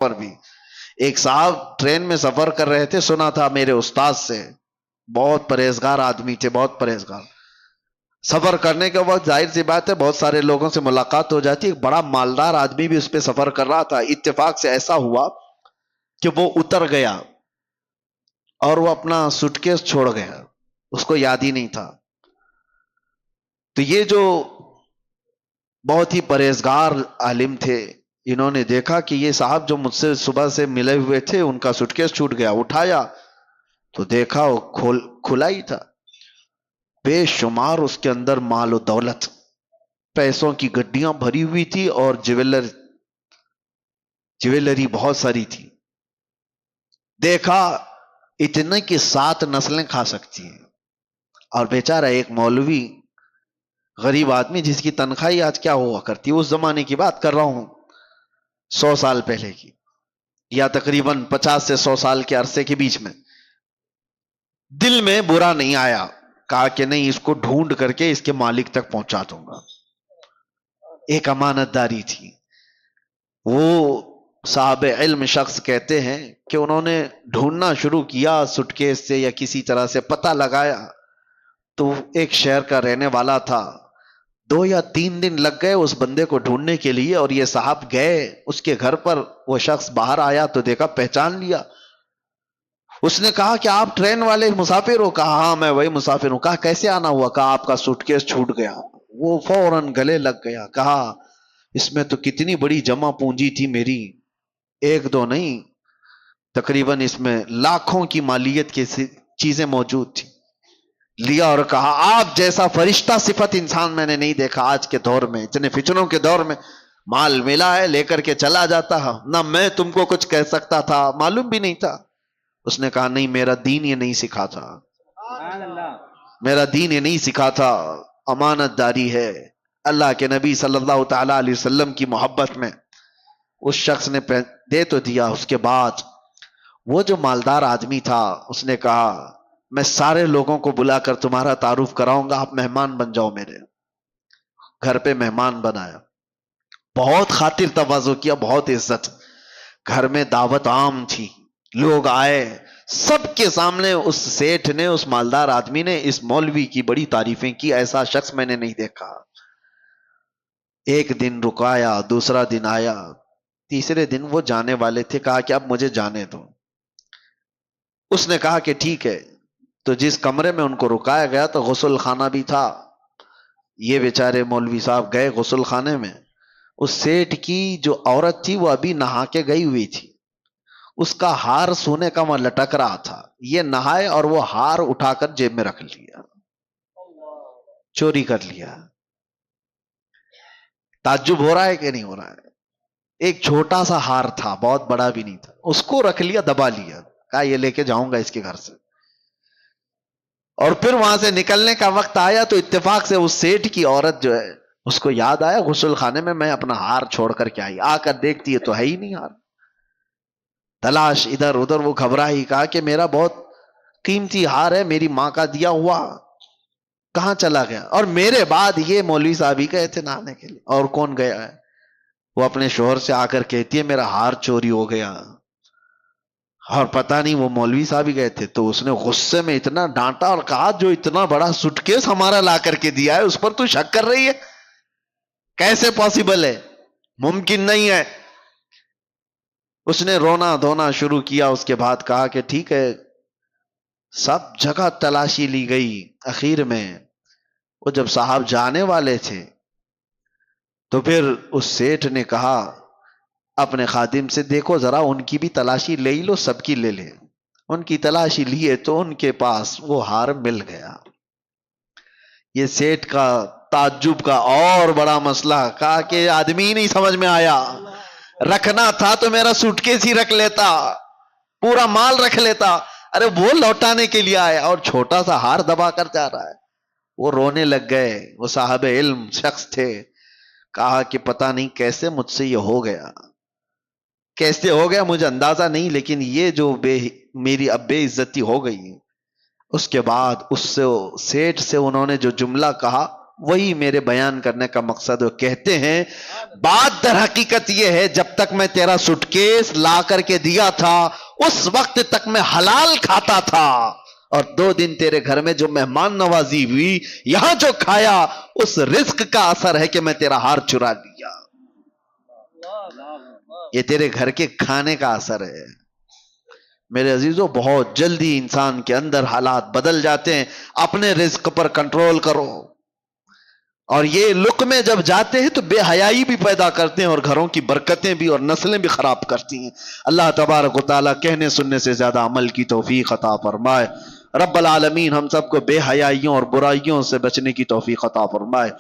پر بھی ایک صاحب ٹرین میں سفر کر رہے تھے، سنا تھا میرے استاد سے، بہت پرہیزگار آدمی تھے، بہت پرہیزگار. سفر کرنے کے وقت ظاہر سی بات ہے بہت سارے لوگوں سے ملاقات ہو جاتی. ایک بڑا مالدار آدمی بھی اس پہ سفر کر رہا تھا. اتفاق سے ایسا ہوا کہ وہ اتر گیا اور وہ اپنا سوٹکیس چھوڑ گیا، اس کو یاد ہی نہیں تھا. تو یہ جو بہت ہی پرہیزگار عالم تھے، انہوں نے دیکھا کہ یہ صاحب جو مجھ سے صبح سے ملے ہوئے تھے ان کا سوٹکیس چھوٹ گیا. اٹھایا تو دیکھا وہ کھلا ہی تھا. بے شمار اس کے اندر مال و دولت، پیسوں کی گڈیاں بھری ہوئی تھی اور جویلری بہت ساری تھی. دیکھا اتنے کی 7 نسلیں کھا سکتی ہیں. اور بیچارہ ایک مولوی غریب آدمی جس کی تنخواہ آج کیا ہوا کرتی، اس زمانے کی بات کر رہا ہوں، 100 سال پہلے کی، یا تقریباً 50 سے 100 سال کے عرصے کے بیچ میں. دل میں برا نہیں آیا، کہا کہ نہیں، اس کو ڈھونڈ کر کے اس کے مالک تک پہنچا دوں گا. ایک امانت داری تھی. وہ صاحب علم شخص کہتے ہیں کہ انہوں نے ڈھونڈنا شروع کیا سٹکیس سے یا کسی طرح سے پتہ لگایا تو ایک شہر کا رہنے والا تھا. 2 یا 3 دن لگ گئے اس بندے کو ڈھونڈنے کے لیے، اور یہ صاحب گئے اس کے گھر پر. وہ شخص باہر آیا تو دیکھا، پہچان لیا. اس نے کہا کہ آپ ٹرین والے مسافر ہو؟ کہا ہاں میں وہی مسافر ہوں. کہا کیسے آنا ہوا؟ کہا آپ کا سوٹکیس چھوٹ گیا. وہ فوراً گلے لگ گیا. کہا اس میں تو کتنی بڑی جمع پونجی تھی میری، 1-2 نہیں، تقریباً اس میں لاکھوں کی مالیت کی چیزیں موجود تھی. لیا اور کہا آپ جیسا فرشتہ صفت انسان میں نے نہیں دیکھا آج کے دور میں، اتنے فتنوں کے دور میں. مال ملا ہے، لے کر کے چلا جاتا. نہ میں تم کو کچھ کہہ سکتا تھا، معلوم بھی نہیں تھا. اس نے کہا نہیں، میرا دین یہ نہیں سکھا تھا، میرا دین یہ نہیں سکھا تھا. امانت داری ہے. اللہ کے نبی صلی اللہ تعالی علیہ وسلم کی محبت میں اس شخص نے دے تو دیا. اس کے بعد وہ جو مالدار آدمی تھا اس نے کہا میں سارے لوگوں کو بلا کر تمہارا تعارف کراؤں گا، آپ مہمان بن جاؤ. میرے گھر پہ مہمان بنایا، بہت خاطر تواضع کیا، بہت عزت. گھر میں دعوت عام تھی، لوگ آئے. سب کے سامنے اس سیٹھ نے، اس مالدار آدمی نے اس مولوی کی بڑی تعریفیں کی. ایسا شخص میں نے نہیں دیکھا. ایک دن رکایا، دوسرا دن آیا، تیسرے دن وہ جانے والے تھے. کہا کہ اب مجھے جانے دو. اس نے کہا کہ ٹھیک ہے. تو جس کمرے میں ان کو رکایا گیا تو غسل خانہ بھی تھا. یہ بیچارے مولوی صاحب گئے غسل خانے میں. اس سیٹھ کی جو عورت تھی وہ ابھی نہا کے گئی ہوئی تھی. اس کا ہار سونے کا وہاں لٹک رہا تھا. یہ نہائے اور وہ ہار اٹھا کر جیب میں رکھ لیا، چوری کر لیا. تعجب ہو رہا ہے کہ نہیں ہو رہا ہے؟ ایک چھوٹا سا ہار تھا، بہت بڑا بھی نہیں تھا. اس کو رکھ لیا، دبا لیا. کہا یہ لے کے جاؤں گا اس کے گھر سے. اور پھر وہاں سے نکلنے کا وقت آیا تو اتفاق سے اس سیٹھ کی عورت جو ہے اس کو یاد آیا غسل خانے میں اپنا ہار چھوڑ کر کے آئی. آ کر دیکھتی ہے تو ہے ہی نہیں ہار. تلاش ادھر ادھر، وہ گھبرائی. کہا کہ میرا بہت قیمتی ہار ہے، میری ماں کا دیا ہوا، کہاں چلا گیا؟ اور میرے بعد یہ مولوی صاحب ہی گئے تھے نہانے کے لیے، اور کون گیا ہے؟ وہ اپنے شوہر سے آ کر کہتی ہے میرا ہار چوری ہو گیا. اور پتہ نہیں وہ مولوی صاحب ہی گئے تھے. تو اس نے غصے میں اتنا ڈانٹا اور کہا جو اتنا بڑا سوٹکیس ہمارا لا کر کے دیا ہے اس پر تو شک کر رہی ہے؟ کیسے پاسبل ہے؟ ممکن نہیں ہے. اس نے رونا دھونا شروع کیا. اس کے بعد کہا کہ ٹھیک ہے. سب جگہ تلاشی لی گئی. اخیر میں وہ جب صاحب جانے والے تھے تو پھر اس سیٹھ نے کہا اپنے خادم سے دیکھو ذرا ان کی بھی تلاشی لے لو، سب کی لے لے. ان کی تلاشی لیے تو ان کے پاس وہ ہار مل گیا. یہ سیٹھ کا تعجب کا اور بڑا مسئلہ. کہا کہ آدمی نہیں سمجھ میں آیا، رکھنا تھا تو میرا سوٹکیس ہی رکھ لیتا، پورا مال رکھ لیتا. ارے وہ لوٹانے کے لیے آیا اور چھوٹا سا ہار دبا کر جا رہا ہے. وہ رونے لگ گئے. وہ صاحب علم شخص تھے. کہا کہ پتہ نہیں کیسے مجھ سے یہ ہو گیا، کیسے ہو گیا مجھے اندازہ نہیں، لیکن یہ جو میری اب بے عزتی ہو گئی. اس کے بعد اس سے سیٹھ سے انہوں نے جو جملہ کہا وہی میرے بیان کرنے کا مقصد. وہ کہتے ہیں بات در حقیقت یہ ہے جب تک میں تیرا سٹکیس لا کر کے دیا تھا اس وقت تک میں حلال کھاتا تھا، اور 2 دن تیرے گھر میں جو مہمان نوازی ہوئی، یہاں جو کھایا، اس رزق کا اثر ہے کہ میں تیرا ہار چرا لیا. یہ تیرے گھر کے کھانے کا اثر ہے. میرے عزیزو، بہت جلدی انسان کے اندر حالات بدل جاتے ہیں. اپنے رزق پر کنٹرول کرو. اور یہ لقمے جب جاتے ہیں تو بے حیائی بھی پیدا کرتے ہیں، اور گھروں کی برکتیں بھی اور نسلیں بھی خراب کرتی ہیں. اللہ تبارک و تعالیٰ کہنے سننے سے زیادہ عمل کی توفیق عطا فرمائے. رب العالمین ہم سب کو بے حیائیوں اور برائیوں سے بچنے کی توفیق عطا فرمائے.